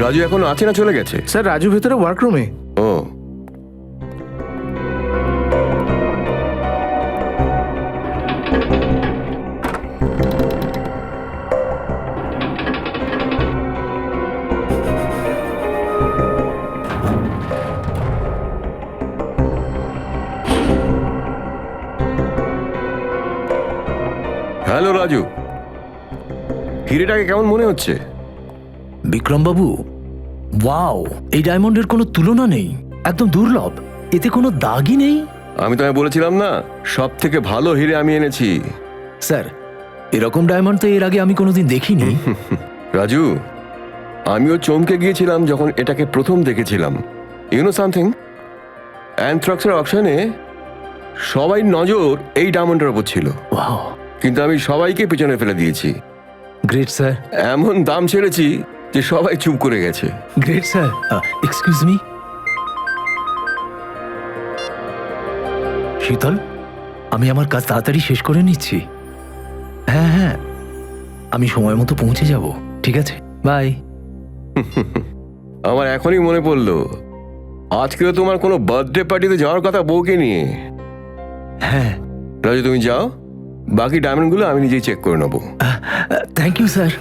রাজু এখন আছে না চলে গেছে? স্যার রাজু ভেতরে ওয়ার্করুমে। ও, হ্যালো রাজু, হিরেটাকে কেমন মনে হচ্ছে? বিক্রমবাবু, ওয়াও, এই ডায়মন্ডের কোনো তুলনা নেই, একদম দুর্লভ, এতে কোনো দাগই নেই। আমি তোমায় বলেছিলাম না, সব থেকে ভালো হিরে আমি এনেছি। স্যার, এরকম ডায়মন্ড তো এর আগে আমি কোনোদিন দেখিনি। রাজু, আমিও চমকে গিয়েছিলাম যখন এটাকে প্রথম দেখেছিলাম। ইউ নো সামথিং, অ্যানথ্রাক্সের অকশনে সবাই নজর এই ডায়মন্ডের ওপর ছিল, ওয়াও, কিন্তু আমি সবাইকে পিছনে ফেলে দিয়েছি। গ্রেট স্যার, এমন দাম ছেড়েছি যে সবাই চুপ করে গেছে। Great sir. এক্সকিউজ মি, শীতল, আমি আমার কাজ তাড়াতাড়ি শেষ করে নিচ্ছি। হ্যাঁ হ্যাঁ, আমি সময় মতো পৌঁছে যাব, ঠিক আছে? বাই। আমার এখনই মনে পড়লো, আজকেও তোমার কোনো বার্থডে পার্টিতে যাওয়ার কথা বউকে নিয়ে। হ্যাঁ, রাজু তুমি যাও, বাকি ডায়মন্ডগুলো আমি নিজেই চেক করে নেবো। থ্যাংক ইউ স্যার,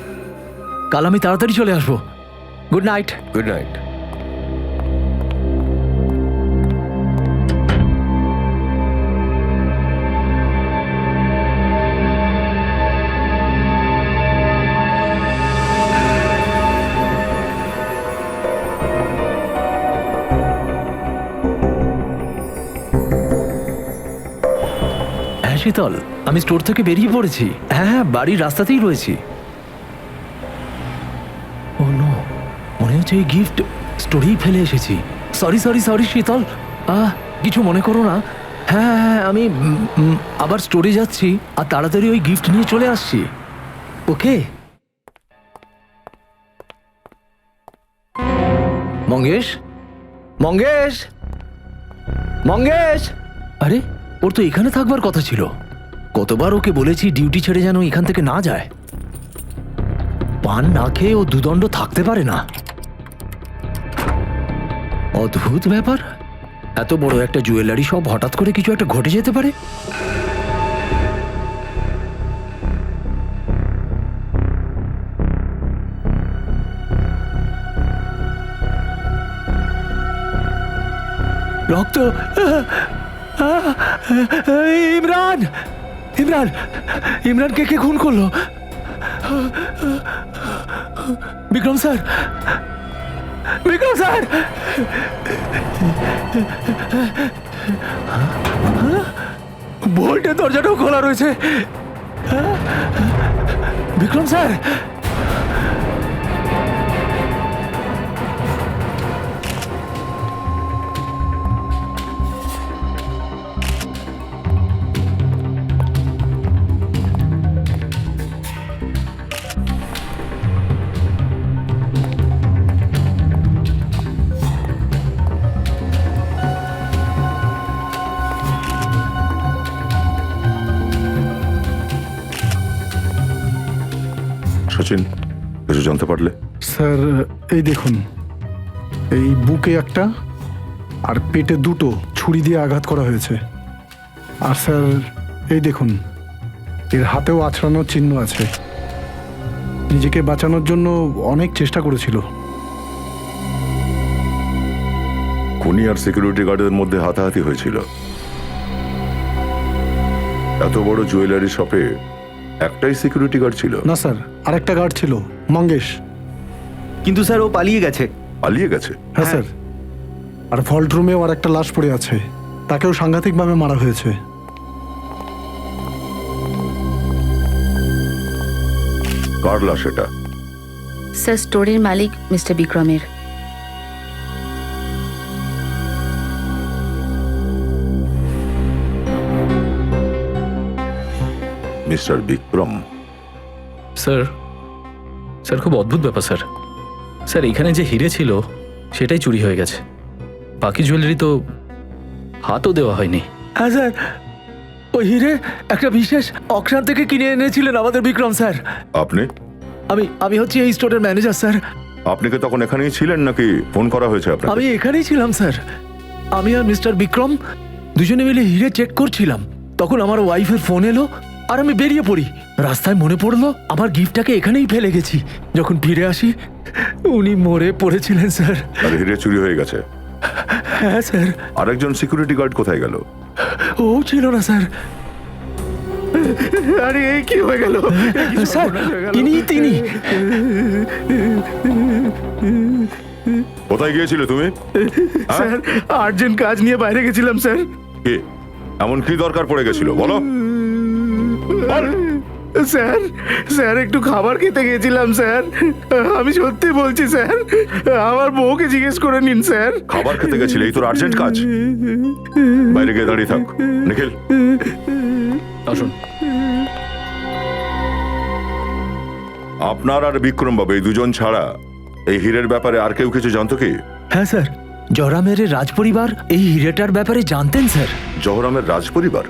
কাল আমি তাড়াতাড়ি চলে আসবো। Good night. Good night. হ্যাঁ শীতল, আমি স্টোর থেকে বেরিয়ে পড়েছি। হ্যাঁ হ্যাঁ, বাড়ির রাস্তাতেই রয়েছি। ও নো, মনে হচ্ছে এই গিফট স্টোরেই ফেলে এসেছি। সরি সরি সরি শীতল, কিছু মনে করো না। হ্যাঁ হ্যাঁ, আমি আবার স্টোরে যাচ্ছি আর তাড়াতাড়ি ওই গিফট নিয়ে চলে আসছি। ওকে মঙ্গেশ, মঙ্গেশ, মঙ্গেশ। আরে, ওর তো এখানে থাকবার কথা ছিল। কতবার ওকে বলেছি ডিউটি ছেড়ে যেন এখান থেকে না যায়। পান না খেয়ে ও দুদণ্ড থাকতে পারে না। অদ্ভুত ব্যাপার, এত বড় একটা জুয়েলারি শপ হঠাৎ করে কিছু একটা ঘটে যেতে পারে। রক্ত, ইমরান, ইমরান, ইমরানকে কে খুন করলো? বিক্রম স্যার, বিক্রম স্যার, ভোল্টের দরজাটাও খোলা রয়েছে। বিক্রম স্যার, সচিন, কিছু জানতে পারলে? স্যার এই দেখুন, এই বুকে একটা আর পেটে দুটো ছুরি দিয়ে আঘাত করা হয়েছে। আর স্যার এই দেখুন, এর হাতেও আছড়ানোর চিহ্ন আছে। নিজেকে বাঁচানোর জন্য অনেক চেষ্টা করেছিল। খুনি আর সিকিউরিটি গার্ডের মধ্যে হাতাহাতি হয়েছিল। এত বড় জুয়েলারি শপে একটাই সিকিউরিটি গার্ড ছিল? না স্যার, আরেকটা গার্ড ছিল, মঙ্গেশ। কিন্তু স্যার ও পালিয়ে গেছে। পালিয়ে গেছে? হ্যাঁ স্যার, আর ভল্ট রুমেও আর একটা লাশ পড়ে আছে, তাকেও সাংঘাতিকভাবে মারা হয়েছে। কার লাশ এটা? স্যার স্টোরের মালিক মিস্টার বিক্রমের। মিস্টার বিক্রম? স্যার, স্যার খুব অদ্ভুত ব্যাপার স্যার। স্যার এখানে যে হিরে ছিল সেটাই চুরি হয়ে গেছে, বাকি জুয়েলারি তো হাতও দেওয়া হয়নি। হ্যাঁ স্যার, ওই হিরে একটা বিশেষ অকশন থেকে কিনে এনেছিলেন আমাদের বিক্রম স্যার। আপনি? আমি হচ্ছি এই স্টোরের ম্যানেজার স্যার। আপনি কি তখন এখানেই ছিলেন নাকি ফোন করা হয়েছে আপনাকে? আমি এখানেই ছিলাম স্যার। আমি আর মিস্টার বিক্রম দুজনে মিলে হিরে চেক করছিলাম। তখন আমার ওয়াইফের ফোন এলো আর আমি বেরিয়ে পড়ি। রাস্তায় মনে পড়লো আমার গিফটটাকে এখানেই ফেলে গেছি। যখন ফিরে আসি উনি মরে পড়েছিলেন স্যার। আর হিরে চুরি হয়ে গেছে। হ্যাঁ স্যার। আরেকজন সিকিউরিটি গার্ড কোথায় গেল? ও ছিল না স্যার। আরে এই কি হয়ে গেল? স্যার তিনি কোথায় গিয়েছিলে তুমি? স্যার আর্জেন্ট কাজ নিয়ে বাইরে গেছিলাম স্যার। কি এমন কি দরকার পড়ে গেছিল বলো? বল। স্যার স্যার একটু খাবার খেতে গেছিলাম স্যার। আমি সত্যি বলছি স্যার, আমার বউকে জিজ্ঞেস করে নিন স্যার। খাবার খেতে গেছিলে, এই তোর আর্জেন্ট কাজ? বাইরে গিয়ে দাঁড়িয়ে থাক। নিখিল, আসুন। আপনার আর বিক্রম বাবু এই দুজন ছাড়া এই হীরের ব্যাপারে আর কেউ কিছু জানতো কি? হ্যাঁ স্যার, জরামের রাজপরিবার এই হিরেটার ব্যাপারে জানতেন স্যার। জহরামের রাজপরিবার?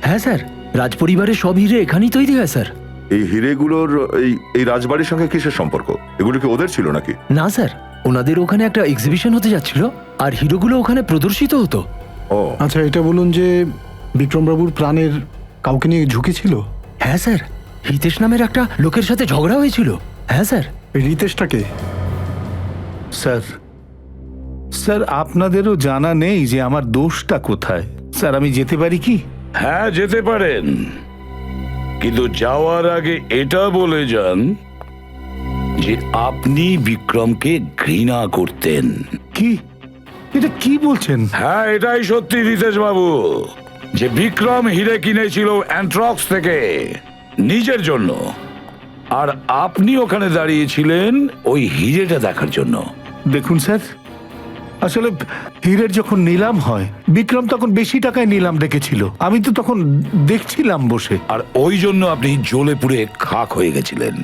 হ্যাঁ স্যার, রাজপরিবারের সব হিরে এখানেই তৈরি হয় স্যার। এই হিরেগুলোর এই রাজবাড়ির সঙ্গে কিসের সম্পর্ক? এগুলো কি ওদের ছিল নাকি? না স্যার, ওনাদের ওখানে একটা এক্সিবিশন হতে যাচ্ছিল আর হিরোগুলো ওখানে প্রদর্শিত হতো। ও আচ্ছা, এটা বলুন যে বিক্রমবাবুর প্রাণের কাউকে নিয়ে ঝুঁকি ছিল? হ্যাঁ স্যার, হিতেশ নামের একটা লোকের সাথে ঝগড়া হয়েছিল। হ্যাঁ স্যার। এই রিতেশটাকে? স্যার স্যার আপনাদেরও জানা নেই যে আমার দোষটা কোথায়? স্যার আমি যেতে পারি কি? হ্যাঁ যেতে পারেন, কিন্তু যাওয়ার আগে এটা বলে যান যে আপনি বিক্রমকে ঘৃণা করতেন। কি? এটা কি বলছেন? হ্যাঁ এটাই সত্যি রিতেশ বাবু, যে বিক্রম হিরে কিনেছিল অ্যান্থ্রাক্স থেকে নিজের জন্য, আর আপনি ওখানে দাঁড়িয়েছিলেন ওই হিরেটা দেখার জন্য। দেখুন স্যার, আসলে হীরের যখন নিলাম হয় বিক্রম তখন বেশি টাকায় নিলাম ডেকেছিল, আমি তো তখন দেখছিলাম বসে। আর ওই জন্য আপনি জ্বলে পুড়ে খাক হয়ে গেছিলেন,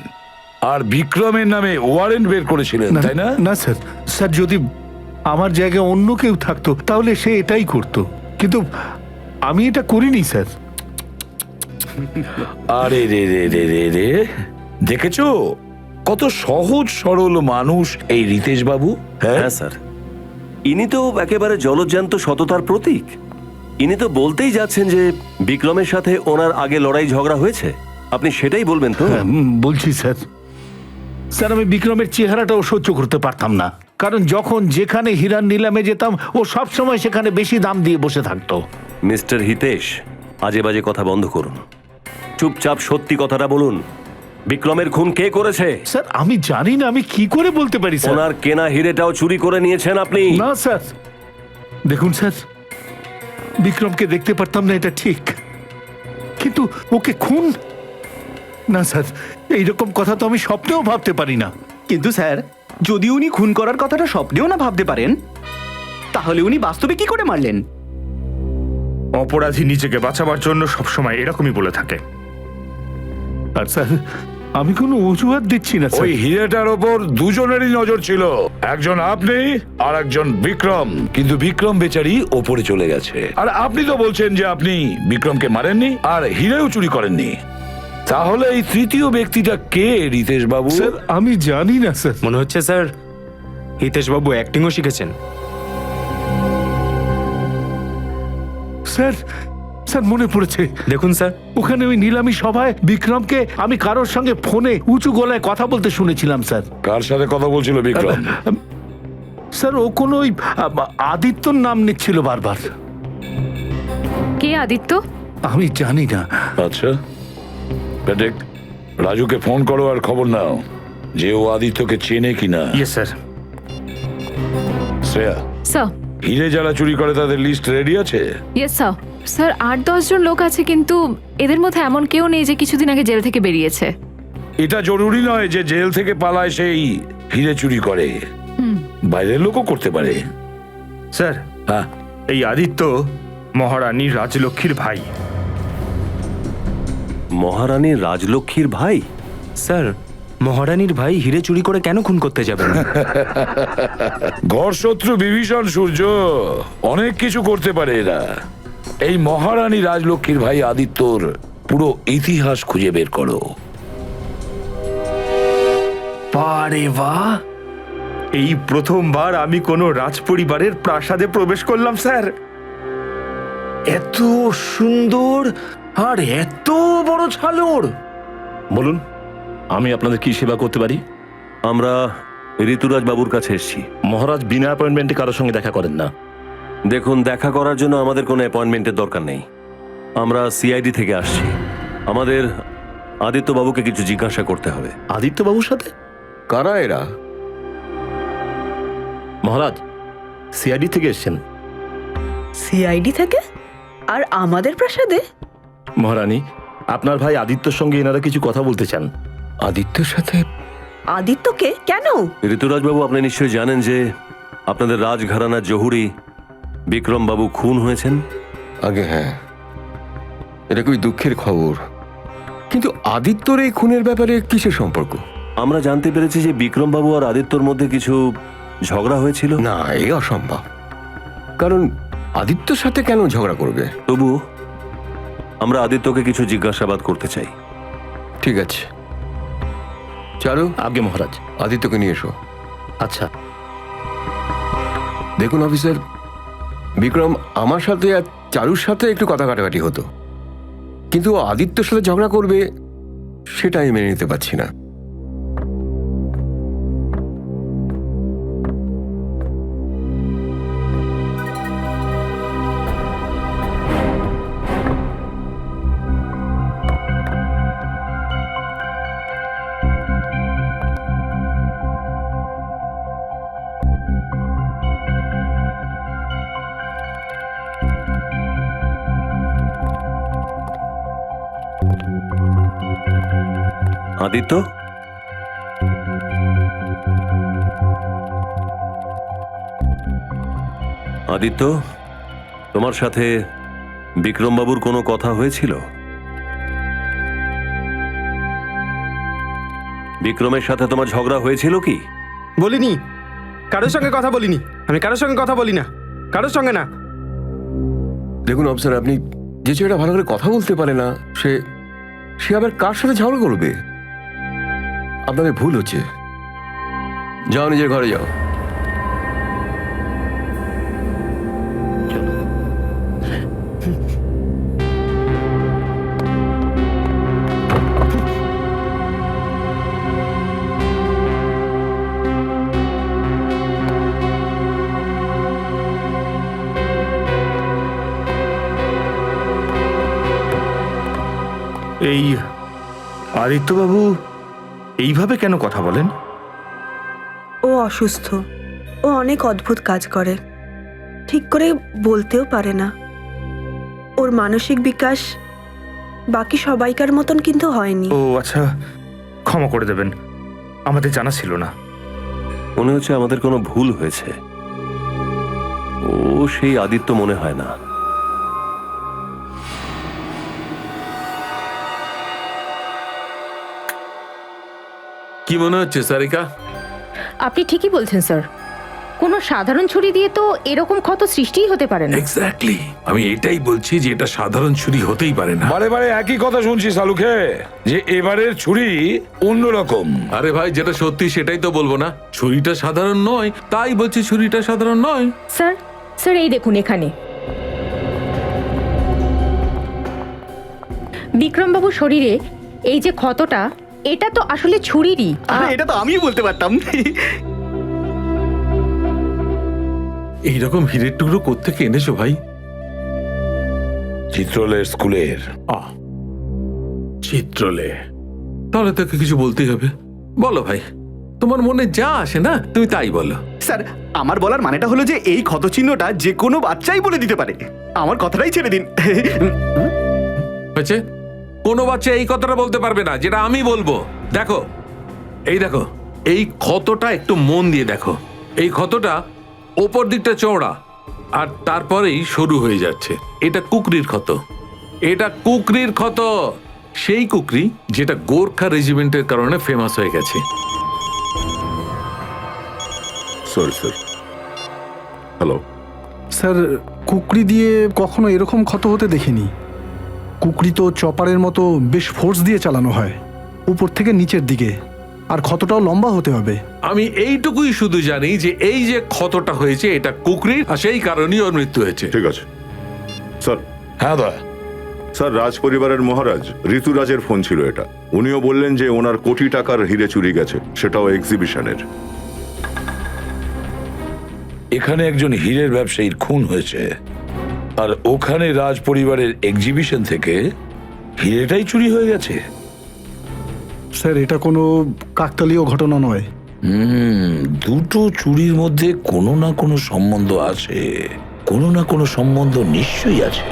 আর বিক্রমের নামে ওয়ারেন্ট বের করেছিলেন, তাই না? না স্যার, স্যার যদি আমার জায়গায় অন্য কেউ থাকতো তাহলে সে এটাই করতো, কিন্তু আমি এটা করিনি স্যার। আরে রে রে রে রে রে, দেখেছো কত সহজ সরল মানুষ এই রিতেশ বাবু। হ্যাঁ স্যার, ইনি তো একেবারে জলজ্যান্ত সততার প্রতীক। ইনি তো বলতেই যাচ্ছেন যে বিক্রমের সাথে ওনার আগে লড়াই ঝগড়া হয়েছে। আপনি সেটাই বলবেন তো? হ্যাঁ, বলছি স্যার। স্যার আমি বিক্রমের চেহারাটাও সহ্য করতে পারতাম না, কারণ যখন যেখানে হীরার নিলামে যেতাম ও সব সময় সেখানে বেশি দাম দিয়ে বসে থাকতো। মিস্টার হিতেশ, আজে বাজে কথা বন্ধ করুন, চুপচাপ সত্যি কথাটা বলুন। বিক্রমের খুন কে করেছে? স্যার আমি জানি না, আমি কি করে বলতে পারি স্যার? ওনার কেনা হিরেটাও চুরি করে নিয়েছেন আপনি। না স্যার, দেখুন স্যার, বিক্রমকে দেখতে পারতাম না এটা ঠিক, কিন্তু ওকে খুন? না স্যার, এইরকম কথা তো আমি স্বপ্নেও ভাবতে পারি না। কিন্তু স্যার, যদি উনি খুন করার কথাটা স্বপ্নেও না ভাবতে পারেন, তাহলে উনি বাস্তবে কি করে মারলেন? অপরাধী নিজেকে বাঁচাবার জন্য সবসময় এরকমই বলে থাকে। আর স্যার আমি কোনো অজুহাত দিচ্ছি না ওই স্যার। হিরেটার ওপর দুজনেরই নজর ছিল, একজন আপনি আর একজন বিক্রম, কিন্তু বিক্রম বেচারি ওপরে চলে গেছে। আর আপনি তো বলছেন যে আপনি বিক্রমকে মারেননি আর হিরেও চুরি করেননি, তাহলে এই তৃতীয় ব্যক্তিটা কে রিতেশ বাবু? স্যার আমি জানি না স্যার। মনে হচ্ছে স্যার হিতেশবাবু অ্যাক্টিংও শিখেছেন। স্যার স্যার মনে পড়েছে, দেখুন স্যার, ওখানে ওই নিলামি সভায় বিক্রমকে আমি কারোর সঙ্গে ফোনে উঁচু গলায় কথা বলতে শুনেছিলাম স্যার। কার সাথে কথা বলছিল বিক্রম? স্যার ও কোনো ওই আদিত্যর নাম নিচ্ছিল বারবার। কে আদিত্য? আমি জানি না। আচ্ছা পেটেক, রাজুকে ফোন করো আর খবর নাও যে ও আদিত্যকে চেনে কিনা। Yes sir. শ্রেয়া, স্যার। হিরে যারা চুরি করে তাদের লিস্ট রেডি আছে? Yes sir. স্যার 8-10 জন লোক আছে, কিন্তু এদের মধ্যে এমন কেউ নেই যে কিছুদিন আগে জেল থেকে বেরিয়েছে। এটা জরুরি নয় যে জেল থেকে পালায় সেই হিরে চুরি করে, বাইরের লোকও করতে পারে। স্যার, হ্যাঁ, এই আদিত্য মহারানী রাজলক্ষ্মীর ভাই। মহারানী রাজলক্ষ্মীর ভাই? স্যার, মহারানীর ভাই হিরে চুরি করে কেন খুন করতে যাবেন? ঘর শত্রু বিভীষণ সূর্য, অনেক কিছু করতে পারে এরা। এই মহারানী রাজলক্ষ্মীর ভাই আদিত্যর পুরো ইতিহাস খুঁজে বের করো। বারে বাহ, এই প্রথমবার আমি কোনো রাজপরিবারের প্রাসাদে প্রবেশ করলাম স্যার। এত সুন্দর আর এত বড় ঝালর। বলুন, আমি আপনাদের কি সেবা করতে পারি? আমরা ঋতুরাজ বাবুর কাছে এসেছি। মহারাজ বিনা অ্যাপয়েন্টমেন্টে কারোর সঙ্গে দেখা করেন না। দেখুন, দেখা করার জন্য আমাদের কোনো অ্যাপয়েন্টমেন্টের দরকার নেই। আমরা সিআইডি থেকে আসছি। আমাদের আদিত্য বাবুকে কিছু জিজ্ঞাসা করতে হবে। আদিত্য বাবুর সাথে? কারা এরা? মহারাজ, সিআইডি থেকে এসছেন। সিআইডি থেকে? আর আমাদের প্রাসাদে? মহারানী, আপনার ভাই আদিত্যর সঙ্গে এনারা কিছু কথা বলতে চান। আদিত্যর সাথে? আদিত্যকে কেন? ঋতুরাজ বাবু, আপনি নিশ্চয়ই জানেন যে আপনাদের রাজঘরানার জহুরি বিক্রম বাবু খুন হয়েছেন। আগে হ্যাঁ, এটা খুবই দুঃখের খবর। কিন্তু আদিত্যর এই খুনের ব্যাপারে কিসের সম্পর্ক? আমরা জানতে পেরেছি যে বিক্রম বাবু আর আদিত্যর মধ্যে কিছু ঝগড়া হয়েছিল। না, এই অসম্ভব। কারণ আদিত্যর সাথে কেন ঝগড়া করবে? তবু আমরা আদিত্যকে কিছু জিজ্ঞাসাবাদ করতে চাই। ঠিক আছে, চলো। আগে মহারাজ। আদিত্যকে নিয়ে এসো। আচ্ছা। দেখুন অফিসার, বিক্রম আমার সাথে আর চারুর সাথে একটু কথা কাটাকাটি হতো, কিন্তু ও আদিত্যর সাথে ঝগড়া করবে সেটা আমি মেনে নিতে পারছি না। আদিত্য, আদিত্য, তোমার সাথে বিক্রম বাবুর কোনো কথা হয়েছিল? বিক্রমের সাথে তোমার ঝগড়া হয়েছিল কি? বলিনি, কারোর সঙ্গে কথা বলিনি। আমি কারোর সঙ্গে কথা বলি না, কারোর সঙ্গে না। দেখুন অফিসার, আপনি যে ছেলেটা ভালো করে কথা বলতে পারে না, সে সে আবার কার সাথে ঝগড়া করবে? আপনাদের ভুল হচ্ছে। যাও, নিজের ঘরে যাও। এই আদিত্যবাবু এইভাবে কেন কথা বলেন? ও অসুস্থ। ও অনেক অদ্ভুত কাজ করে, ঠিক করে বলতেও পারে না। ওর মানসিক বিকাশ বাকি সবাইকার মতন কিন্তু হয়নি। ও আচ্ছা, ক্ষমা করে দেবেন, আমাদের জানা ছিল না। মনে হচ্ছে আমাদের কোনো ভুল হয়েছে। ও সেই আদিত্য মনে হয় না। কি মনে হচ্ছে সারিকা? আপনি ঠিকই বলছেন স্যার, কোনো সাধারণ ছুরি দিয়ে তো এরকম ক্ষত সৃষ্টিই হতে পারে না। এক্স্যাক্টলি, আমি এটাই বলছি যে এটা সাধারণ ছুরি হতেই পারে না। বারে বারে একই কথা শুনছি সালুকে, যে এবারের ছুরি অন্যরকম। আরে ভাই, যেটা সত্যি সেটাই তো বলবো না। ছুরিটা সাধারণ নয়, তাই বলছি ছুরিটা সাধারণ নয়। স্যার, স্যার এই দেখুন এখানে বিক্রমবাবুর শরীরে এই যে ক্ষতটা, এটা তো আসলে ছুরিরই। এটা তো আমিই বলতে পারতাম। এইরকম হীরের টুকরো কোত্থেকে এনেছো ভাই? চিত্রলের স্কুলের। চিত্রলে? তাহলে তোকে কিছু বলতেই হবে। বলো ভাই, তোমার মনে যা আসে না তুমি তাই বলো। স্যার, আমার বলার মানেটা হলো যে এই ক্ষতচিহ্নটা যে কোনো বাচ্চাই বলে দিতে পারে। আমার কথাটাই ছেড়ে দিন। হয়েছে? কোনো বাচ্চা এই কথাটা বলতে পারবে না যেটা আমি বলবো। দেখো, এই দেখো, এই ক্ষতটা একটু মন দিয়ে দেখো। এই ক্ষতটা ওপর দিকটা চওড়া আর তারপরেই সরু হয়ে যাচ্ছে। এটা কুকরির ক্ষত। এটা কুকরির ক্ষত, সেই কুকরি যেটা গোর্খা রেজিমেন্টের কারণে ফেমাস হয়ে গেছে। Sorry sir. Hello sir, Khukri দিয়ে কখনো এরকম ক্ষত হতে দেখিনি। কুকরি তো চপারের মতো বেশ ফোর্স দিয়ে চালানো হয়, উপর থেকে নিচের দিকে। আর ক্ষতটাও লম্বা হতে হবে। আমি এইটুকুই শুধু জানি যে এই যে ক্ষতটা হয়েছে এটা কুকরির, আর সেই কারণেই ওর মৃত্যু হয়েছে। ঠিক আছে স্যার। হ্যাঁ দয়া, স্যার, রাজ পরিবারের মহারাজ ঋতুরাজের ফোন ছিল এটা। উনিও বললেন যে ওনার কোটি টাকার হিরে চুরি গেছে, সেটাও এক্সিবিশনের। এখানে একজন হীরের ব্যবসায়ীর খুন হয়েছে, আর ওখানে রাজ পরিবারের এক্সিবিশন থেকে হিরেটাই চুরি হয়ে গেছে। স্যার, এটা কোনো কাকতালীয় ঘটনা নয়। দুটো চুরির মধ্যে কোনো না কোনো সম্বন্ধ আছে, কোনো না কোনো সম্বন্ধ নিশ্চয়ই আছে।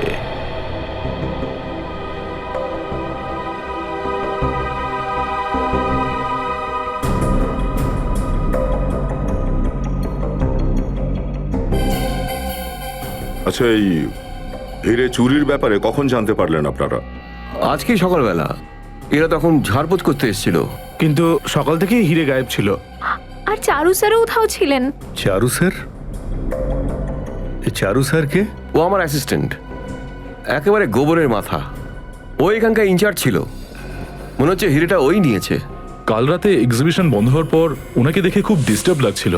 আচ্ছা, এই হিরে চুরির ব্যাপারে কখন জানতে পারলেন আপনারা? আজকেই সকালবেলা। এরা তখন ঝাড়পোছ করতে এসেছিল। কিন্তু সকাল থেকেই হিরে গায়েব ছিল। আর চারু স্যারও কোথাও ছিলেন। চারু স্যার? চারু স্যারকে? ও আমার অ্যাসিস্ট্যান্ট, একেবারে গোবরের মাথা। ও এখানকার ইনচার্জ ছিল। মনে হচ্ছে হিরেটা ওই নিয়েছে। কাল রাতে এক্সিবিশন বন্ধ হওয়ার পর ওনাকে দেখে খুব ডিস্টার্ব লাগছিল।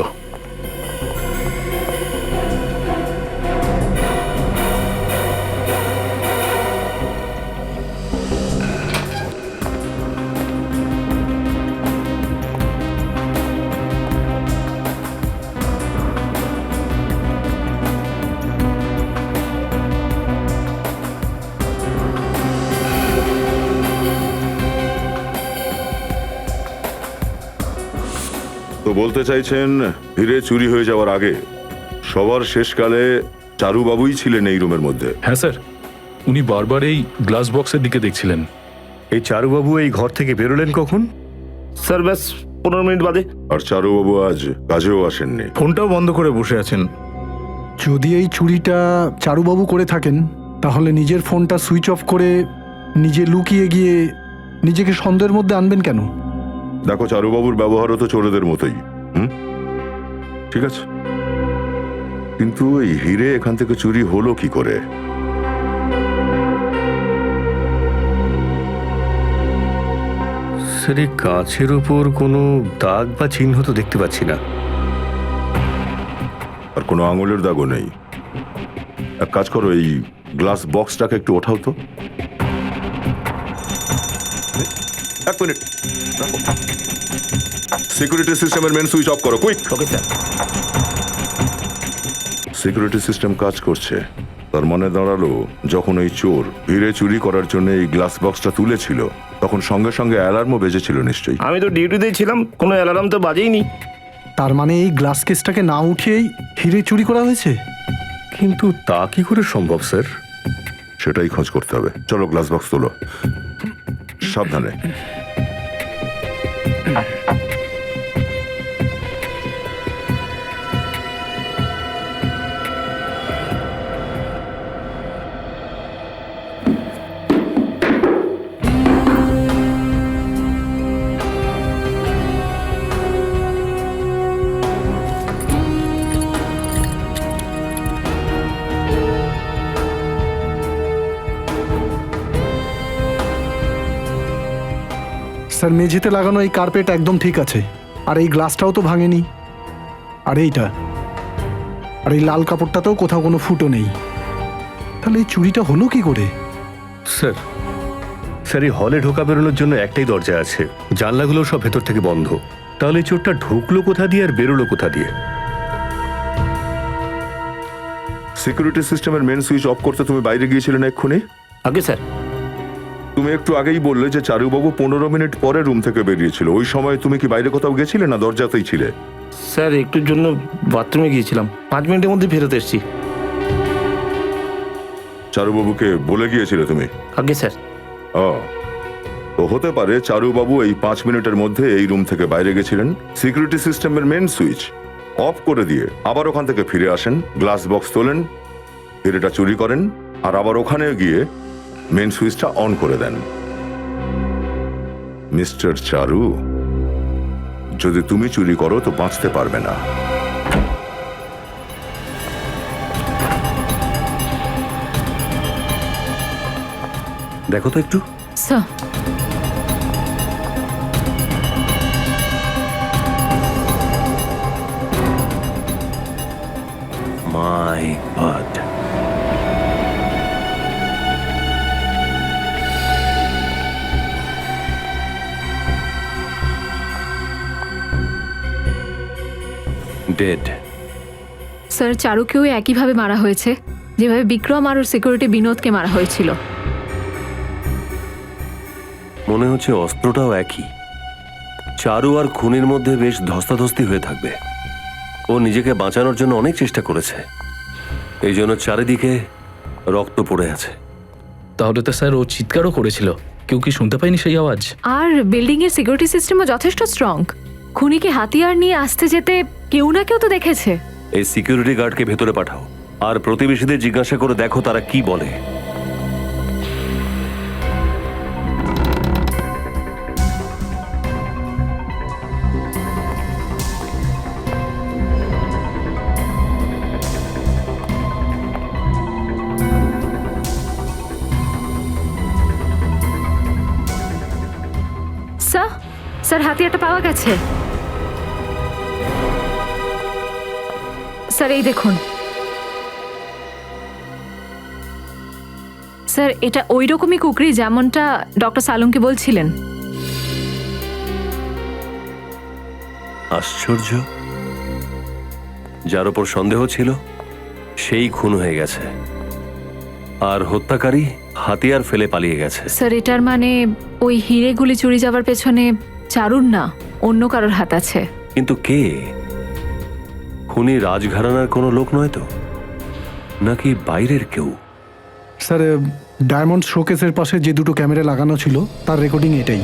তো বলতে চাইছেন হিরে চুরি হয়ে যাওয়ার আগে সবার শেষকালে চারুবাবুই ছিলেন এই রুমের মধ্যে? হ্যাঁ স্যার, উনি বারবার এই গ্লাস বক্সের দিকে দেখছিলেন। এই চারুবাবু এই ঘর থেকে বেরোলেন কখন? স্যার ব্যাস 15 মিনিট বাদে। আর চারুবাবু আজ কাজেও আসেননি। ফোনটাও বন্ধ করে বসে আছেন। যদি এই চুরিটা চারুবাবু করে থাকেন, তাহলে নিজের ফোনটা সুইচ অফ করে নিজে লুকিয়ে গিয়ে নিজেকে সন্দেহের মধ্যে আনবেন কেন? দেখো, চারুবাবুর ব্যবহারও তো চোরেদের মতোই। ঠিক আছে, কিন্তু এই হিরে এখান থেকে চুরি হলো কি করে? স্যার, এই কাঁচের উপর কোনো দাগ বা চিহ্ন তো দেখতে পাচ্ছি না। আর কোনো আঙুলের দাগও নেই। এক কাজ করো, এই গ্লাস বক্সটাকে একটু ওঠাও তো। এক মিনিট, সিকিউরিটি সিস্টেমের মেন সুইচ অফ করো, quick. Okay sir. Security system কাজ করছে, তার মানে দাঁড়ালো যখন এই চোর হিরে চুরি করার জন্য এই গ্লাস বক্সটা তুলেছিল, তখন সঙ্গে সঙ্গে অ্যালার্মও বেজেছিল নিশ্চয়ই। আমি তো ডিউটিতেই ছিলাম, কোনো অ্যালার্ম তো বাজেইনি। তার মানে এই গ্লাস কেসটাকে না উঠিয়েই হিরে চুরি করা হয়েছে? কিন্তু তা কি করে সম্ভব স্যার? সেটাই খোঁজ করতে হবে। চলো, গ্লাস বক্স তোলো, সাবধানে। স্যার, মেঝেতে লাগানো এই কার্পেট একদম ঠিক আছে, আর এই গ্লাসটাও তো ভাঙেনি। আর এইটা, আর এই লাল কাপড়টাতেও কোথাও কোনো ফুটো নেই। তাহলে এই চুরিটা হলো কি করে? স্যার, স্যার, এই হলে ঢোকা বেরোনোর জন্য একটাই দরজা আছে, জানলাগুলো সব ভেতর থেকে বন্ধ। তাহলে এই চোরটা ঢুকলো কোথা দিয়ে আর বেরোলো কোথা দিয়ে? সিকিউরিটি সিস্টেমের মেন সুইচ অফ করতে তুমি বাইরে গিয়েছিলে না এক্ষুনি? আগে স্যার। তুমি একটু আগেই বললে যে চারুবাবু 15 মিনিট পরে রুম থেকে বেরিয়েছিল। ওই সময় তুমি কি বাইরে কোথাও গেছিলে না দরজাতেই ছিলে? স্যার, একটুর জন্য বাথরুমে গিয়েছিলাম, 5 মিনিটের মধ্যে ফেরত এসেছি। চারুবাবুকে বলে গিয়েছিলে তুমি? আগে স্যার। তো হতে পারে চারুবাবু এই 5 মিনিটের মধ্যে এই রুম থেকে বাইরে গেছিলেন, সিকিউরিটি সিস্টেমের মেন সুইচ অফ করে দিয়ে আবার ওখান থেকে ফিরে আসেন, গ্লাস বক্স তোলেন, হিরেটা চুরি করেন, আর আবার ওখানে গিয়ে মেন সুইচটা অন করে দেন। মিস্টার চারু, যদি তুমি চুরি করো তো বাঁচতে পারবে না। দেখো তো একটু। Sir, dead. স্যার চারুকেও একইভাবে মারা হয়েছে, যেভাবে বিক্রম আর ওর সিকিউরিটি বিনোদকে মারা হয়েছিল। মনে হচ্ছে অস্ত্রটাও একই। চারু আর খুনির মধ্যে বেশ ধস্তাধস্তি হয়ে থাকবে। ও নিজেকে বাঁচানোর জন্য অনেক চেষ্টা করেছে, এই জন্য চারিদিকে রক্ত পড়ে আছে। তাহলে তো স্যার ও চিৎকারও করেছিল, কেউ কি শুনতে পায়নি সেই আওয়াজ? আর বিল্ডিং এর সিকিউরিটি সিস্টেমও যথেষ্ট স্ট্রং। খুনিকে হাতিয়ার নিয়ে আসতে যেতে কেউ না কেউ তো দেখেছে। এই সিকিউরিটি গার্ডকে ভেতরে পাঠাও, আর প্রতিবেশীদের জিজ্ঞাসা করে দেখো তারা কি বলে। স্যার, স্যার হাতিয়ারটা পাওয়া গেছে। স্যার এই দেখুন। স্যার এটা ওই রকমই কুকরি যেমনটা ডক্টর সালুঙ্কি বলছিলেন। আশ্চর্য, যার উপর সন্দেহ ছিল সেই খুন হয়ে গেছে, আর হত্যাকারী হাতিয়ার ফেলে পালিয়ে গেছে। স্যার এটার মানে ওই হিরেগুলি চুরি যাওয়ার পেছনে চারুর না, অন্য কারোর হাত আছে। কিন্তু কে? খুনি রাজঘরানার কোনো লোক নয় তো, নাকি বাইরের কেউ? স্যার ডায়মন্ড শোকেসের পাশে যে দুটো ক্যামেরা লাগানো ছিল তার রেকর্ডিং এটাই।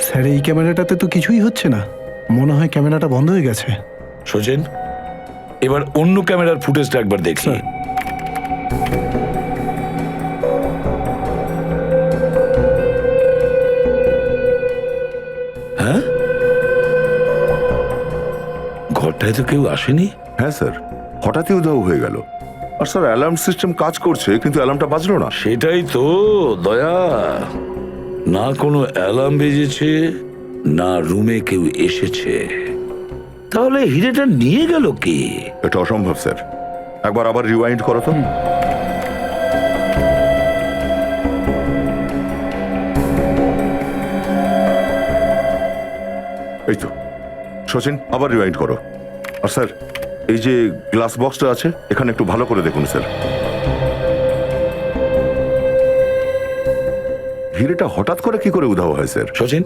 স্যার এই ক্যামেরাটাতে তো কিছুই হচ্ছে না, মনে হয় ক্যামেরাটা বন্ধ হয়ে গেছে। সচিন, এবার অন্য ক্যামেরার ফুটেজটা একবার দেখি। স্যার। হ্যাঁ, ঘরটায় তো কেউ আসেনি। হ্যাঁ স্যার, হঠাৎই উধাও হয়ে গেল। আর স্যার অ্যালার্ম সিস্টেম কাজ করছে, কিন্তু অ্যালার্মটা বাজলো না। সেটাই তো দয়া, না কোনো অ্যালার্ম বেজেছে, না রুমে কেউ এসেছে। তাহলে হিরেটা নিয়ে গেল কে? এটা অসম্ভব স্যার, একবার আবার রিওয়াইন্ড করো তো। এই তো সচিন, আবার রিওয়াইন্ড করো। আর স্যার এই যে গ্লাস বক্সটা আছে এখানে একটু ভালো করে দেখুন স্যার। হিরেটা হঠাৎ করে কি করে উধাও হয় স্যার? সচিন,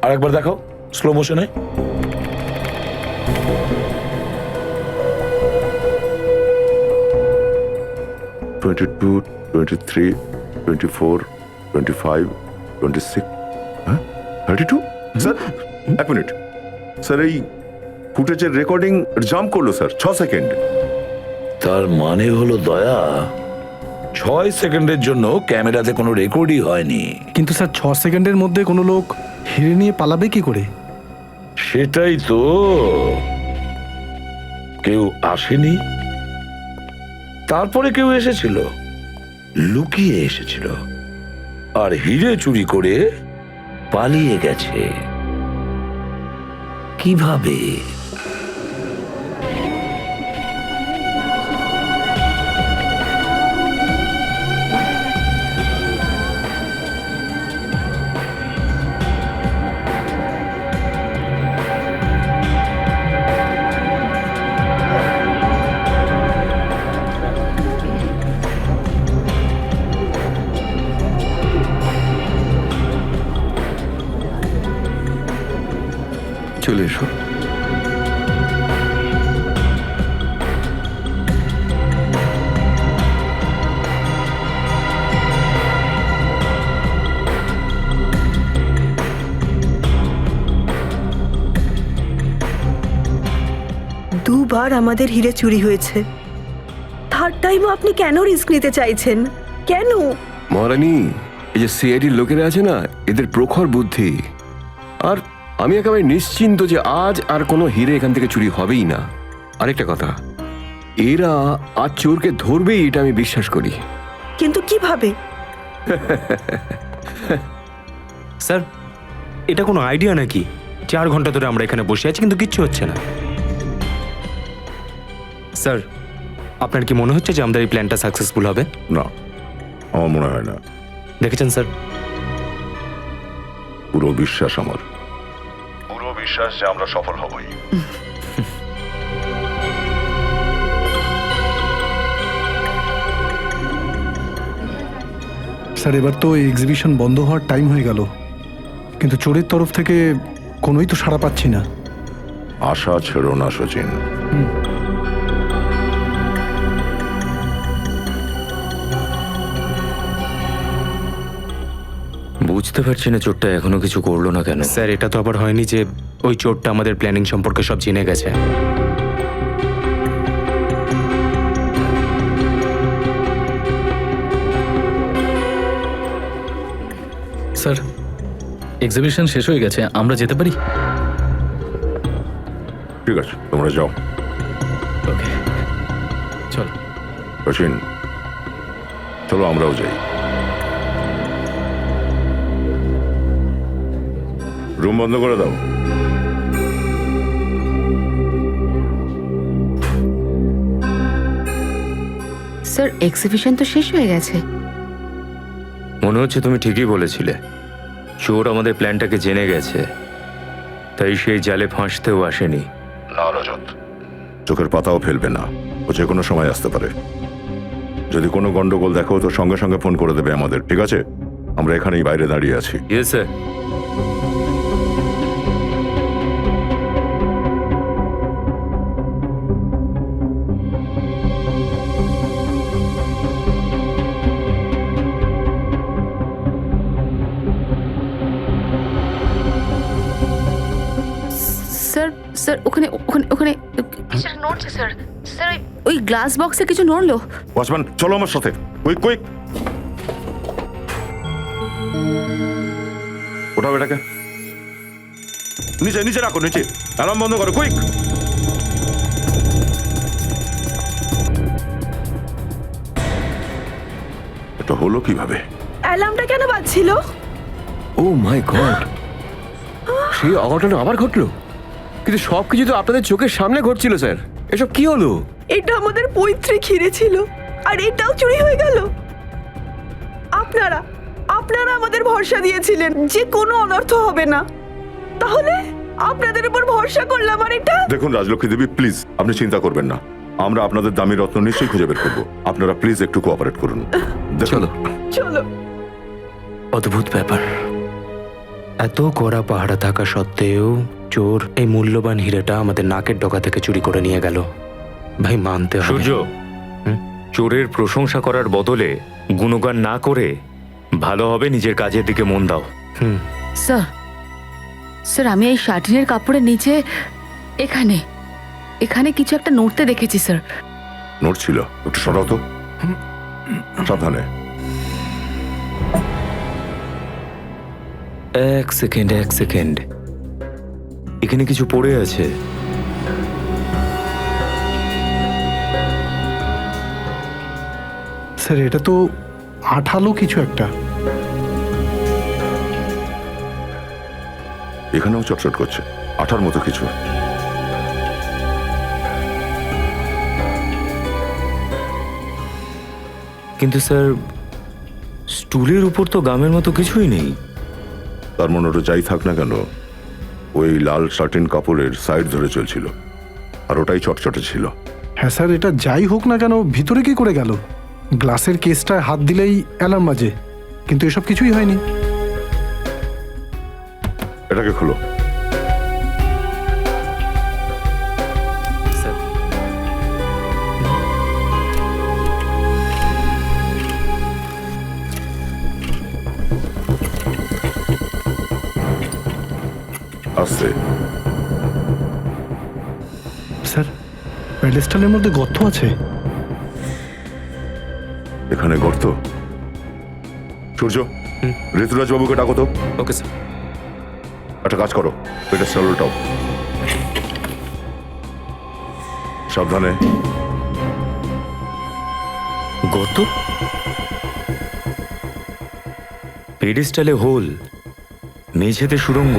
আর একবার দেখাও স্লো মোশনে। '22, '23, '24, '25, '26, হ্যাঁ 32 স্যার। এক মিনিট স্যার, এই ফুটেজের রেকর্ডিং জাম্প করলো স্যার 6 সেকেন্ড। তার মানে হলো দয়া, 6 সেকেন্ডের জন্য ক্যামেরাতে কোনো রেকর্ডই হয়নি। কিন্তু স্যার 6 সেকেন্ডের মধ্যে কোনো লোক হিরে নিয়ে পালাবে কি করে? সেটাই তো, কেউ আসেনি, তারপরে কেউ এসেছিল, লুকিয়ে এসেছিল, আর হিরে চুরি করে পালিয়ে গেছে। কিভাবে? চলে এসো। দুবার আমাদের হিরে চুরি হয়েছে, থার্ড টাইমও আপনি কেন রিস্ক নিতে চাইছেন? কেন? মহারানী, এই যে সিআইডির লোকেরা আছে না, এদের প্রখর বুদ্ধি। আর আমি একেবারে নিশ্চিন্ত যে আজ আর কোনো হিরে এখান থেকে চুরি হবেই না। আরেকটা কথা, এরা আজ চোরকে ধরবেই, এটা আমি বিশ্বাস করি। কিন্তু কিভাবে? স্যার, এটা কোনো আইডিয়া নাকি? 4 ঘন্টা ধরে আমরা এখানে বসে আছি কিন্তু কিচ্ছু হচ্ছে না। স্যার, আপনার কি মনে হচ্ছে যে আমাদের এই প্ল্যানটা সাকসেসফুল হবে? না, আমার মনে হয় না। দেখেছেন স্যার, পুরো বিশ্বাস আমার। বিশ্বাস যে আমরা সফল হবই। স্যার এবার তো এই এক্সিবিশন বন্ধ হওয়ার টাইম হয়ে গেল, কিন্তু চোরের তরফ থেকে কোনোই তো সাড়া পাচ্ছি না। আশা ছেড়ো না সচিন। বুঝতে পারছি না চোরটা এখনো কিছু করলো না কেন। স্যার এটা তো আবার হয়নি যে ওই চোরটা আমাদের প্ল্যানিং সম্পর্কে সব জেনে গেছে। স্যার এক্সিবিশন শেষ হয়ে গেছে, আমরা যেতে পারি? ঠিক আছে, তোমরা যাও। ওকে চল। সচিন, চলো আমরাও যাই। রুম বন্ধ করে দাও। স্যার এক্সিবিশন তো শেষ হয়ে গেছে। মনে হচ্ছে তুমি ঠিকই বলেছিলে, চোর আমাদের প্ল্যানটাকে জেনে গেছে, তাই সেই জালে ফাঁসতেও আসেনি। না রজত, চোখের পাতাও ফেলবে না, ও যে কোনো সময় আসতে পারে। যদি কোনো গন্ডগোল দেখো তো সঙ্গে সঙ্গে ফোন করে দেবে আমাদের, ঠিক আছে? আমরা এখানেই বাইরে দাঁড়িয়ে আছি। Yes sir. স্যার স্যার ওখানে ওখানে ওখানে কিছু নড়ছে স্যার। স্যার ওই গ্লাস বক্সে কিছু নড়লো। ওয়াচম্যান, চলো আমার সাথে, কুইক কুইক। ওঠাও এটাকে, নিচে নিচে রাখো, নিচে। অ্যালার্ম বন্ধ করো, কুইক। এটা হলো কিভাবে? অ্যালার্মটা কেন বাজছিল? ও মাই গড, সেই অঘটন আবার ঘটলো? কিন্তু সবকিছু তো আপনাদের চোখের সামনে ঘটছিল স্যার, এসব কি হলো? এটা আমাদের পৈতৃক হিরে ছিল, আর এটাও চুরি হয়ে গেল। আপনারা আপনারা আমাদের ভরসা দিয়েছিলেন যে কোনো অনর্থ হবে না, তাহলে আপনাদের উপর ভরসা করলাম, আর এটা। দেখুন রাজলক্ষ্মী দেবী, প্লিজ আপনি চিন্তা করবেন না, আমরা আপনাদের দামি রত্ন নিশ্চয়ই খুঁজে বের করবো। আপনারা প্লিজ একটু কোঅপারেট করুন। চলো চলো। অদ্ভুত ব্যাপার, এত কড়া পাহারা থাকা সত্ত্বেও চোর এই মূল্যবান হীরেটা আমাদের নাকের ডগা থেকে চুরি করে নিয়ে গেল। ভাই মানতে হবে। সূর্য, চোরের প্রশংসা করার বদলে গুণগান না করে ভালো হবে নিজের কাজের দিকে মন দাও। স্যার স্যার আমি এই শাটিনের কাপড়ের নিচে এখানে এখানে কিছু একটা নড়তে দেখেছি স্যার। নোট ছিল, একটু সরাও তো, সাবধানে। এক সেকেন্ড, এখানে কিছু পড়ে আছে। স্যার এটা তো আঠালো কিছু একটা। এখানেও চটচট করছে, আঠার মতো কিছু। কিন্তু স্যার স্টুলের উপর তো গামের মতো কিছুই নেই। তার মনে ওটা যাই থাক না কেন, ওই লাল শার্টিন কাপড়ের সাইড ধরে চলছিল, আর ওটাই চটচটে ছিল। হ্যাঁ স্যার, এটা যাই হোক না কেন ভিতরে কি করে গেল? গ্লাসের কেসটায় হাত দিলেই অ্যালার্ম বাজে, কিন্তু এসব কিছুই হয়নি। এটাকে খোলো। আস্তে। স্যার প্যাডেস্টালের মধ্যে গর্ত আছে। এখানে গর্ত? সূর্য, ঋতুরাজ বাবুকে ডাকো তো। Okay sir. একটা কাজ করো, এটা স্যালোটাও সাবধানে। গর্ত, পেডিস্টালে হোল, মেঝেতে সুড়ঙ্গ।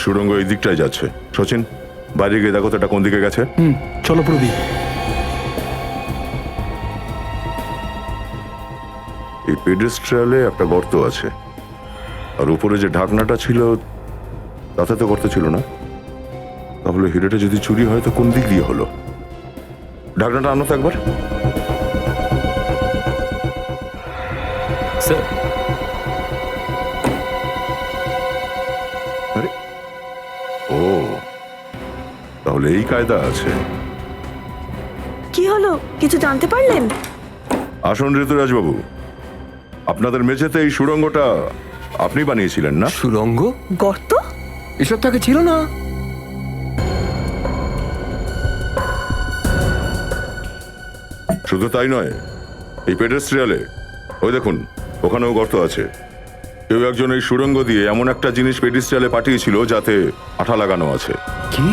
সুড়ঙ্গ এই দিকটাই যাচ্ছে। সচিন, বাইরে গিয়ে দেখো তো এটা কোন দিকে গেছে। চলো প্রদীপ। এই পেডেস্ট্রালে একটা গর্ত আছে, আর উপরে যে ঢাকনাটা ছিল তাতে তো করতে ছিল না। তাহলে হিরেটা যদি চুরি হয় তো কোন দিক দিয়ে হলো? ঢাকনাটা আনো তো একবার। স্যার আরে ও, তাহলে এই কায়দা আছে। কি হলো, কিছু জানতে পারলেন? আসুন ঋতুরাজ বাবু, আপনাদের মেঝেতে এই সুড়ঙ্গটা আপনি বানিয়েছিলেন না? সুরঙ্গ? গর্ত? এসব তাকে ছিল না। শুধু তাই নয়, এই পেডেস্ট্রিয়ালে ওই দেখুন ওখানেও গর্ত আছে। কেউ একজন এই সুড়ঙ্গ দিয়ে এমন একটা জিনিস পেডেস্ট্রিয়ালে পাঠিয়েছিল যাতে আঠা লাগানো আছে। কি?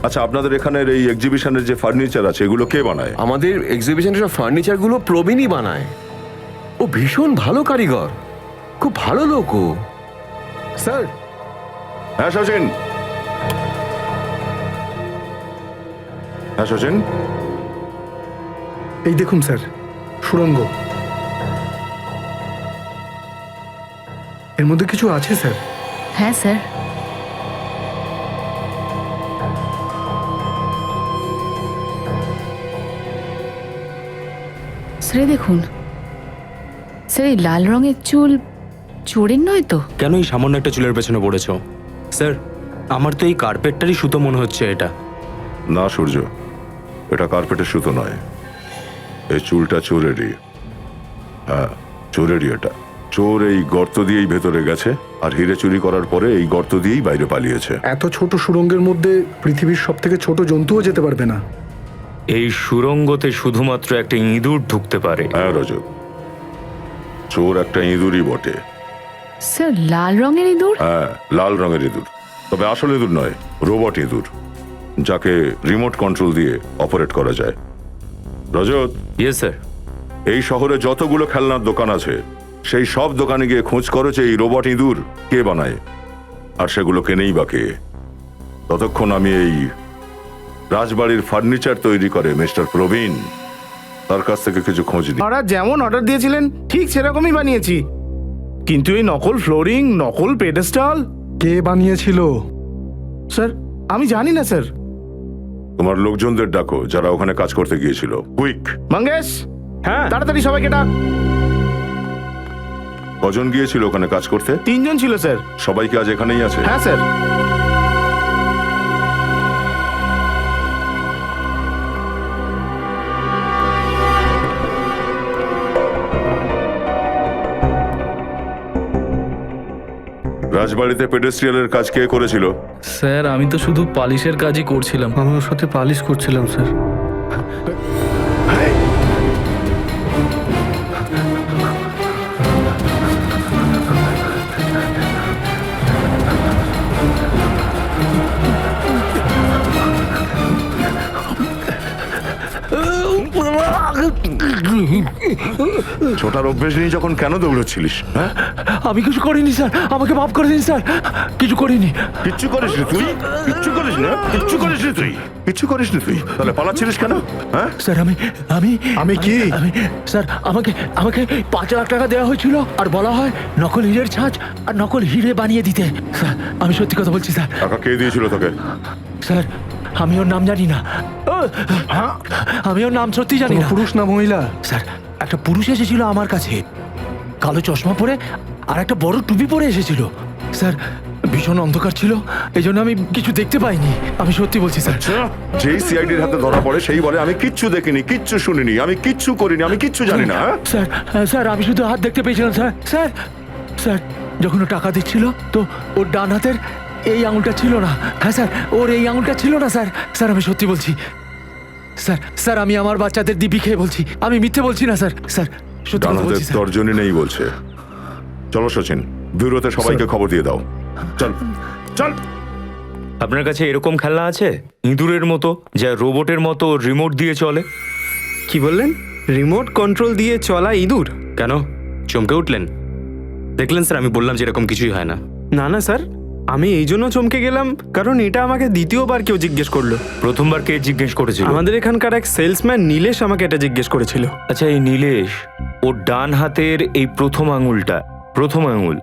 আচ্ছা, আপনাদের এখানের এই এক্সিবিশনের যে ফার্নিচার আছে এগুলো কে বানায়? আমাদের এক্সিবিশনের সব ফার্নিচারগুলো প্রবীণই বানায়। ও ভীষণ ভালো কারিগর, খুব ভালো লোক ও। স্যার, হ্যাঁ সচিন। হ্যাঁ সচিন, এই দেখুন স্যার, সুড়ঙ্গ। এর মধ্যে কিছু আছে স্যার। হ্যাঁ স্যার। স্যার দেখুন, স্যার এই লাল রঙের চুল চোরের নয় তো? কেন এই সামান্য একটা চুলের পেছনে পড়েছো? স্যার আমার তো এই কার্পেটটারই সুতো মনে হচ্ছে এটা। না সূর্য, এটা কার্পেটের সুতো নয়, এই চুলটা চোরেরই। হ্যাঁ, চোরেরই এটা। চোর এই গর্ত দিয়েই ভেতরে গেছে আর হিরে চুরি করার পরে এই গর্ত দিয়েই বাইরে পালিয়েছে। এত ছোট সুড়ঙ্গের মধ্যে পৃথিবীর সব থেকে ছোট জন্তুও যেতে পারবে না। এই সুড়ঙ্গতে শুধুমাত্র একটা ইঁদুর ঢুকতে পারে। হ্যাঁ রজত, চোর একটা ইঁদুরই বটে। স্যার লাল রঙের ইঁদুর? হ্যাঁ, লাল রঙের ইঁদুর, তবে আসল ইঁদুর নয়, রোবট ইঁদুর, যাকে রিমোট কন্ট্রোল দিয়ে অপারেট করা যায়। রজত, ইয়েস স্যার। এই শহরে যতগুলো খেলনার দোকান আছে সেই সব দোকানে গিয়ে খোঁজ করো যে এই রোবট ইঁদুর কে বানায় আর সেগুলো কেনেই বা কে। ততক্ষণ আমি এই রাজবাড়ির ফার্নিচার তৈরি করে মিস্টার প্রবীণ, তার কাছ থেকে কিছু খোঁজ নিই। আপনারা যেমন অর্ডার দিয়েছিলেন ঠিক সেরকমই বানিয়েছি, কিন্তু এই নকল ফ্লোরিং, নকল পেডেস্টাল কে বানিয়েছিল? স্যার আমি জানি না স্যার। তোমার লোকজনদের ডাকো যারা ওখানে কাজ করতে গিয়েছিল। কুইক। মঙ্গেশ, হ্যাঁ তাড়াতাড়ি সবাইকে ডাক। কজন গিয়েছিল ওখানে কাজ করতে? 3 জন ছিল স্যার। সবাইকে আজ এখানেই আছে? হ্যাঁ স্যার। রাজবাড়িতে পেডেস্ট্রিয়ালের কাজ কে করেছিল? স্যার আমি তো শুধু পালিশের কাজই করছিলাম। আমি ওর সাথে পালিশ করছিলাম স্যার। ছোটার অভ্যেস নেই যখন কেন দৌড়চ্ছিলিস? হ্যাঁ, আমি কিছু করিনি স্যার, আমাকে মাফ করে দিন স্যার, কিছু করিনি। কিচ্ছু করিস নি তুই? কিচ্ছু করিস না? কিচ্ছু করিস নি তুই? কিচ্ছু করিস নি তুই? তাহলে পালাচ্ছিলিস কেন? হ্যাঁ স্যার আমি আমি আমি কি? আমি স্যার আমাকে আমাকে 5 লাখ টাকা দেওয়া হয়েছিল আর বলা হয় নকল হীরের ছাঁচ আর নকল হিরে বানিয়ে দিতে। স্যার আমি সত্যি কথা বলছি স্যার। টাকা কে দিয়েছিল তোকে? স্যার আমি ওর নাম জানি না, আমি ওর নাম সত্যি জানি কোনো না। পুরুষ না মহিলা? স্যার একটা পুরুষ এসেছিল আমার কাছে, কালো চশমা পরে আর একটা বড় টুপি পরে এসেছিল। স্যার ভীষণ অন্ধকার ছিল, এই জন্য আমি কিছু দেখতে পাইনি, আমি সত্যি বলছি স্যার। যেই সিআইডির হাতে ধরা পড়ে সেই বলে আমি কিচ্ছু দেখিনি, কিচ্ছু শুনিনি, আমি কিচ্ছু করিনি, আমি কিচ্ছু জানি না। হ্যাঁ? স্যার স্যার আমি শুধু হাত দেখতে পেয়েছিলাম স্যার। স্যার স্যার যখন ও টাকা দিচ্ছিল তো ওর ডান হাতের এই আঙুলটা ছিল না। হ্যাঁ স্যার, ওর এই আঙুলটা ছিল না স্যার। স্যার আমি সত্যি বলছি স্যার। স্যার আমি আমার বাচ্চাদের দিব্যি খেয়ে বলছি, আমি মিথ্যে বলছি না স্যার। স্যার সত্যি ডান কথা হাতে বলছি স্যার। তর্জনী নেই বলছে। চলো সচিন, ব্যুরোতে সবাইকে খবর দিয়ে দাও। চল চল। আপনার কাছে এরকম খেলনা আছে ইঁদুরের মতো, যা রোবটের মতো রিমোট দিয়ে চলে? কি বললেন? রিমোট কন্ট্রোল দিয়ে চলা ইঁদুর? কেন চমকে উঠলেন? দেখলেন স্যার, আমি বললাম যে এরকম কিছুই হয় না। না না স্যার, আমি এই জন্য চমকে গেলাম কারণ এটা আমাকে দ্বিতীয়বার কেউ জিজ্ঞেস করলো। প্রথমবার কে জিজ্ঞেস করেছিল? আমাদের এখানকার এক সেলসম্যান নীলেশ আমাকে এটা জিজ্ঞেস করেছিল। আচ্ছা এই নীলেশ ওর ডান হাতের এই প্রথম আঙুল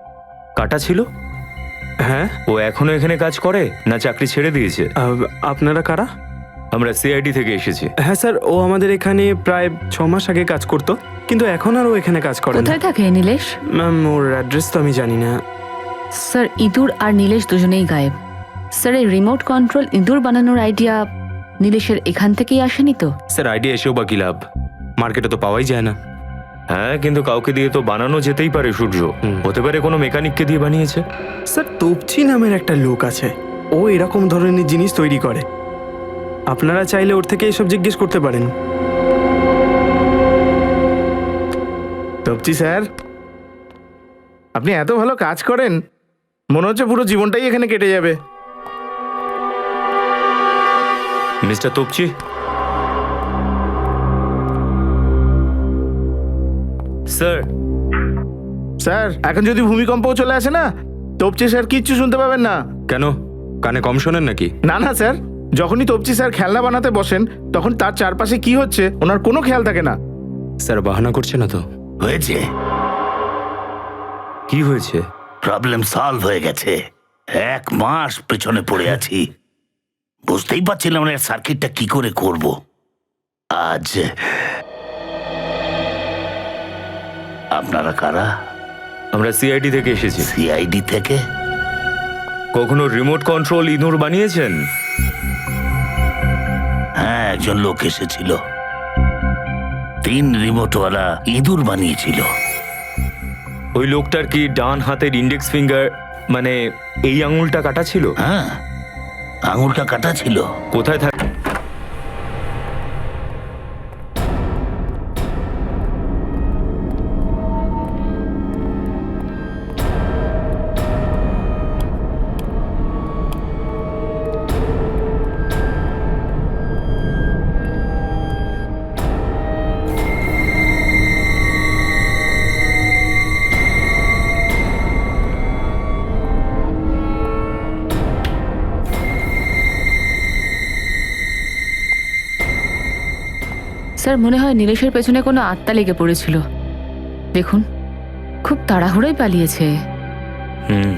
কাটা ছিল? হ্যাঁ। ও এখনো এখানে কাজ করে না চাকরি ছেড়ে দিয়েছে? আপনারা কারা? আমরা সিআইডি থেকে এসেছি। হ্যাঁ স্যার, ও আমাদের এখানে প্রায় 6 মাস আগে কাজ করতো, কিন্তু এখন আর ও এখানে কাজ করে না। কোথায় থাকে নীলেশ? ম্যাম, ওর অ্যাড্রেস তো আমি জানি না। স্যার, ইঁদুর আর নীলেশ দুজনেই গায়েব। স্যার, এই রিমোট কন্ট্রোল ইঁদুর বানানোর আইডিয়া নীলেশের এখান থেকেই আসেনি তো? স্যার, আইডিয়া এসেও বা কি লাভ, মার্কেটে তো পাওয়াই যায় না। হ্যাঁ, কিন্তু কাউকে দিয়ে তো বানানো যেতেই পারে সূর্য। হতে পারে কোনো মেকানিককে দিয়ে বানিয়েছে। স্যার, তোপচি নামের একটা লোক আছে, ও এরকম ধরনের জিনিস তৈরি করে। আপনারা চাইলে ওর থেকে এসব জিজ্ঞেস করতে পারেন। তপচি স্যার, আপনি এত ভালো কাজ করেন, মনে হচ্ছে পুরো জীবনটাই এখানে কেটে যাবে। Mister তোপচি, sir. স্যার, এখন যদি ভূমিকম্পও চলে আসে না, তপচি স্যার কিচ্ছু শুনতে পাবেন না। কেন, কানে কম শোনেন নাকি? না না স্যার, যখনই তপচি স্যার খেলনা বানাতে বসেন, তখন তার চারপাশে কি হচ্ছে ওনার কোনো খেয়াল থাকে না। স্যার, বাহানা করছে না তো? হয়েছে, কি হয়েছে? প্রবলেম সলভ হয়ে গেছে। 1 মাস পেছনে পড়ে আছি, বুঝতেই পারছিলাম না সার্কিটটা কি করে করব। আজ আপনারা কারা? আমরা সিআইডি থেকে এসেছি। সিআইডি থেকে? কখনো রিমোট কন্ট্রোল ইঁদুর বানিয়েছেন? হ্যাঁ, একজন লোক এসেছিল, 3 রিমোটওয়ালা ইঁদুর বানিয়েছিল। ওই লোকটার কি ডান হাতের ইন্ডেক্স ফিঙ্গার, মানে এই আঙুলটা কাটা ছিল? হ্যাঁ, আঙুলটা কাটা ছিল। কোথায় থাকে? স্যার, মনে হয় নীলেশের পেছনে কোনো আত্মা লেগে পড়েছিল। দেখুন, খুব তাড়াহুড়োই পালিয়েছে। হুম।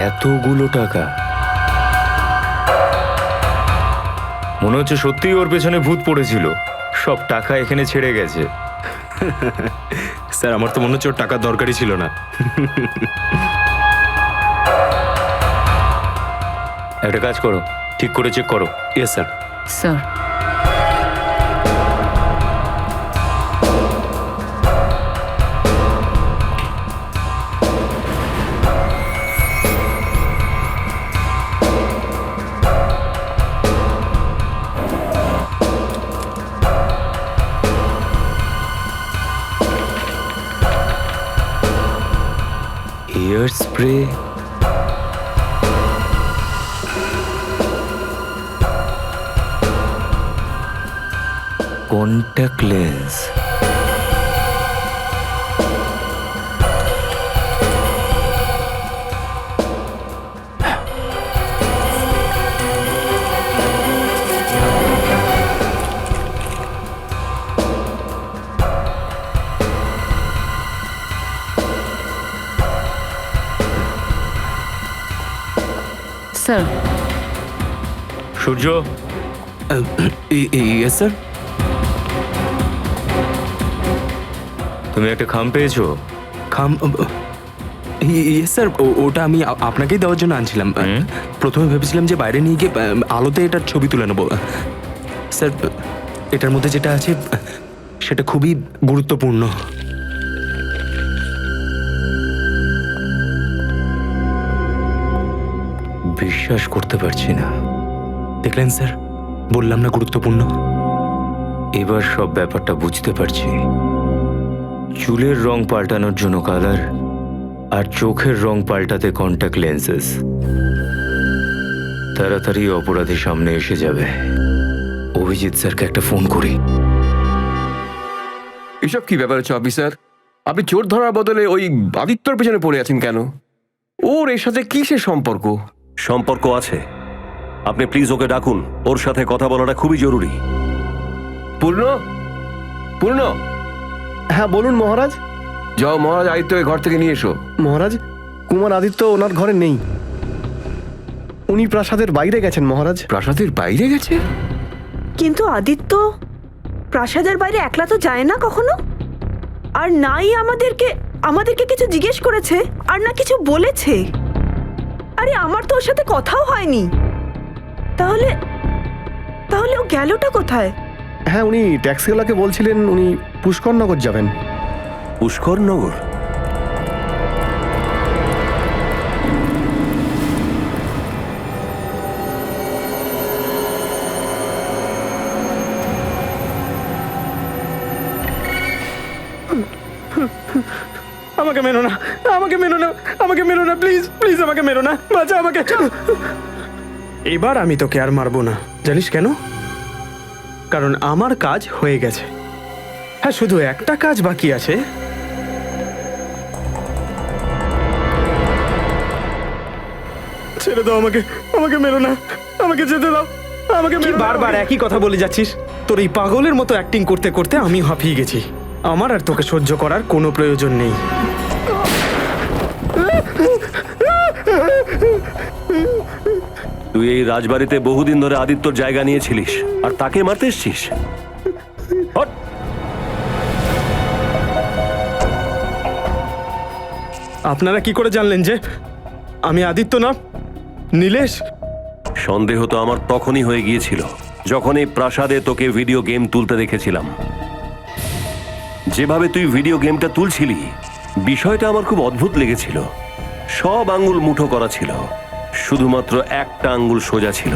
এতগুলো টাকা, মনে হচ্ছে সত্যিই ওর পেছনে ভূত পড়েছিল। সব টাকা এখানে ছেড়ে গেছে। স্যার, আমার তো মনে হচ্ছে ওর টাকার দরকারই ছিল না। একটা কাজ করো, ঠিক করে চেক করো। Yes sir. Sir, air spray, contact lens, sir. Surya. Yes sir. তুমি একটা খাম পেয়েছো? খাম? ইয়েস স্যার, ওটা আমি আপনাকেই দেওয়ার জন্য আনছিলাম। প্রথমে ভেবেছিলাম যে বাইরে নিয়ে গিয়ে আলোতে এটার ছবি তুলে নেবো। স্যার, এটার মধ্যে যেটা আছে সেটা খুবই গুরুত্বপূর্ণ। বিশ্বাস করতে পারছি না। দেখলেন স্যার, বললাম না গুরুত্বপূর্ণ। এবার সব ব্যাপারটা বুঝতে পারছি। চুলের রং পাল্টানোর জন্য কালার, আর চোখের রং পাল্টাতে কন্ট্যাক্ট লেন্সেস। তাড়াতাড়ি অপরাধী সামনে এসে যাবে। অভিজিৎ স্যারকে একটা ফোন করি। এসব কি ব্যাপার হচ্ছে অফিসার? আপনি চোর ধরার বদলে ওই আদিত্যর পেছনে পড়ে আছেন কেন? ওর এর সাথে কিসের সম্পর্ক? সম্পর্ক আছে। আপনি প্লিজ ওকে ডাকুন, ওর সাথে কথা বলাটা খুবই জরুরি। পূর্ণ, পূর্ণ, হ্যাঁ বলুন মহারাজ। যাও মহারাজ আদিত্যকে ঘর থেকে নিয়ে এসো। মহারাজ, কুমার আদিত্য ওনার ঘরে নেই, উনি প্রাসাদের বাইরে গেছেন মহারাজ। প্রাসাদের বাইরে গেছে? কিন্তু আদিত্য প্রাসাদের বাইরে একলা তো যায় না কখনো, আর নাই আমাদেরকে কিছু জিজ্ঞেস করেছে, আর না কিছু বলেছে। আরে আমার তো ওর সাথে কথাও হয়নি। তাহলে ও গেলটা কোথায়? হ্যাঁ, উনি ট্যাক্সিওয়ালাকে বলছিলেন উনি পুষ্করনগর যাবেন। পুষ্করনগর? আমাকে মেরো না, আমাকে মেরো না, আমাকে মেরো না, প্লিজ প্লিজ আমাকে মেরো না, বাঁচা আমাকে। এবার আমি তোকে আর মারবো না, জানিস কেন? কারণ আমার কাজ হয়ে গেছে। হ্যাঁ, শুধু একটা কাজ বাকি আছে। ছেড়ে দাও আমাকে, আমাকে মেরো না, আমাকে যেতে দাও, আমাকে বারবার একই কথা বলে যাচ্ছিস। তোর এই পাগলের মতো অ্যাক্টিং করতে করতে আমি হাঁপিয়ে গেছি। আমার আর তোকে সহ্য করার কোনো প্রয়োজন নেই। তুই এই রাজবাড়িতে বহুদিন ধরে আদিত্যর জায়গা নিয়েছিলিস, আর তাকে মারতে এসছিস? হট! আপনারা কি করে জানলেন যে আমি আদিত্য না নীলেশ? সন্দেহ তো আমার তখনই হয়ে গিয়েছিল যখন এই প্রাসাদে তোকে ভিডিও গেম তুলতে দেখেছিলাম। যেভাবে তুই ভিডিও গেমটা তুলছিলি, বিষয়টা আমার খুব অদ্ভুত লেগেছিল। সব আঙ্গুল মুঠো করা ছিল, শুধুমাত্র একটা আঙ্গুল সোজা ছিল।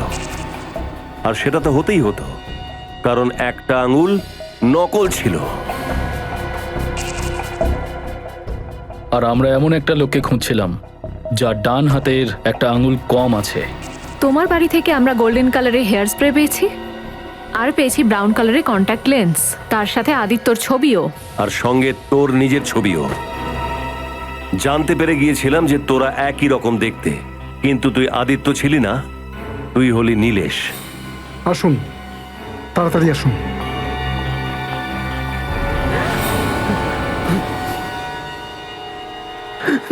আর সেটা তো হতেই হতো, কারণ একটা আঙ্গুল নকল ছিল। আর আমরা এমন একটা লোককে খুঁজছিলাম যার ডান হাতের একটা আঙুল কম আছে। তোমার বাড়ি থেকে আমরা গোল্ডেন কালারের হেয়ার স্প্রে পেয়েছি, আর পেয়েছি ব্রাউন কালারের কন্ট্যাক্ট লেন্স, তার সাথে আদিত্যর ছবিও, আর সঙ্গে তোর নিজের ছবিও। জানতে পেরে গিয়েছিলাম যে তোরা একই রকম দেখতে, কিন্তু তুই আদিত্য ছিলি না, তুই হলি নীলেশ। আসুন, তাড়াতাড়ি আসুন।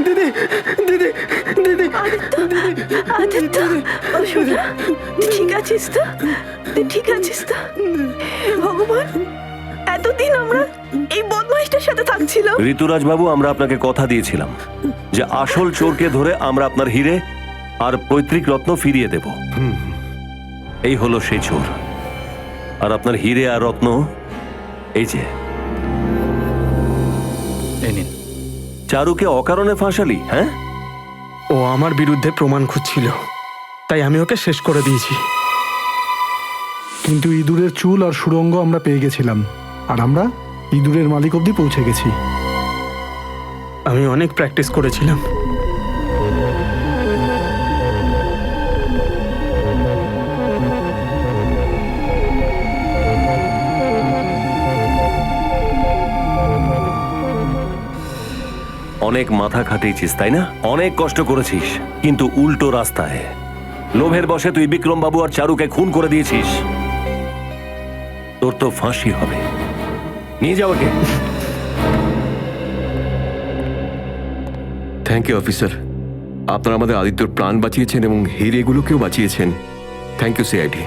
দিদি দিদি দিদি, আদিত্য, ও সোনা, তুই ঠিক আছিস তো? তুই ঠিক আছিস তো? ভগবান, এতদিন আমরা এই বদমাইশটার সাথে থাকছিলাম। ঋতুরাজ বাবু, আমরা আপনাকে কথা দিয়েছিলাম যে আসল চোরকে ধরে আমরা আপনার হিরে আর পৈতৃক রত্ন ফিরিয়ে দেব। এই হলো সেই চোর। আর আপনার হিরে আর রত্ন এই যে। এই নিন। চারুকে অকারণে ফাঁসালি? হ্যাঁ, ও আমার বিরুদ্ধে প্রমাণ খুঁজছিল, তাই আমি ওকে শেষ করে দিয়েছি। কিন্তু ইঁদুরের চুল আর সুড়ঙ্গ আমরা পেয়ে গেছিলাম, আর আমরা ইঁদুরের মালিক অবধি পৌঁছে গেছি। আমি অনেক প্র্যাকটিস করেছিলাম। অনেক মাথা খাটিয়েছিস তাই না? অনেক কষ্ট করেছিস, কিন্তু উল্টো রাস্তায়। লোভের বশে তুই বিক্রম বাবু আর চারুকে খুন করে দিয়েছিস। তোর তো ফাঁসি হবে। নিয়ে যাও ওকে। থ্যাংক ইউ অফিসার, আপনারা আমাদের আদিত্যর প্রাণ বাঁচিয়েছেন এবং হিরেগুলোকেও বাঁচিয়েছেন। Thank you CID.